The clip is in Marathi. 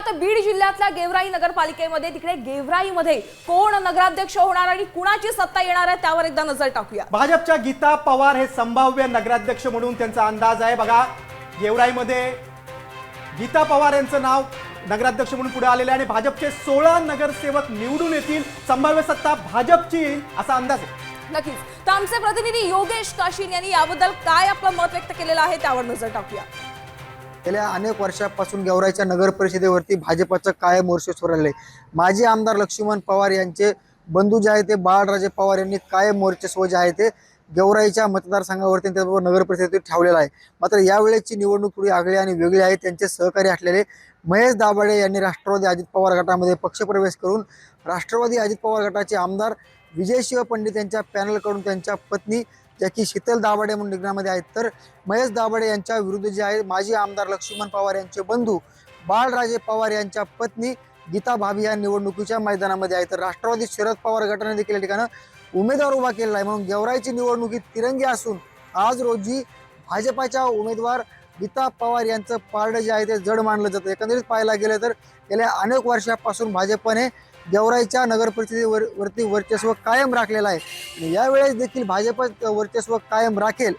आहोत बीड जिल्ह्यातल्या गेवराई नगरपालिकेमध्ये। तिकडे गेवराईमध्ये कोण नगराध्यक्ष होणार आणि कुणाची सत्ता येणार आहे त्यावर एकदा नजर टाकूया। भाजपच्या गीता पवार हे संभाव्य नगराध्यक्ष म्हणून त्यांचा अंदाज आहे। बघा, गेवराईमध्ये गीता पवार यांचं नाव नगराध्यक्ष म्हणून पुढे आलेले आणि भाजपचे 16 नगरसेवक निवडून येतील। संभाव्य सत्ता भाजपची येईल असा अंदाज आहे। नक्कीच। तर आमचे प्रतिनिधी योगेश काशीन यांनी याबद्दल काय आपलं मत व्यक्त केलेलं आहे त्यावर नजर टाकूया। गेल्या अनेक वर्षापासून गेवराईच्या नगर परिषदेवरती भाजपचं कायम वर्चस्व राहिले। माजी आमदार लक्ष्मण पवार यांचे बंधू जे आहेत ते बाळराजे पवार यांनी कायम वर्चस्व जे आहे ते गेवराईच्या मतदारसंघावरती त्याचबरोबर नगर परिषदेत ठेवलेलं आहे। मात्र यावेळेची निवडणूक थोडी आगळी आणि वेगळी आहे। त्यांचे सहकारी असलेले महेश दाभाडे यांनी राष्ट्रवादी अजित पवार गटामध्ये पक्षप्रवेश करून राष्ट्रवादी अजित पवार गटाचे आमदार विजयशिव पंडित यांच्या पॅनलकडून त्यांच्या पत्नी ज्या की शीतल दाभाडे म्हणून निघण्यामध्ये आहेत, तर महेश दाभाडे यांच्या विरुद्ध जे आहे माजी आमदार लक्ष्मण पवार यांचे बंधू बाळराजे पवार यांच्या पत्नी गीता भाभी या निवडणुकीच्या मैदानामध्ये आहेत। तर राष्ट्रवादी शरद पवार गटाने देखील या ठिकाणी उमेदवार उभा केलेला आहे। म्हणून गेवराईची निवडणूक ही तिरंगी असून आज रोजी भाजपाच्या उमेदवार गीता पवार यांचं पारडं जे आहे ते जड मानलं जातं। एकंदरीत पाहायला गेलं तर गेल्या अनेक वर्षापासून भाजपने गेवराईच्या नगर परिषदेवरती वर्चस्व कायम राखलेलं आहे। यावेळेस देखील भाजप वर्चस्व कायम राखेल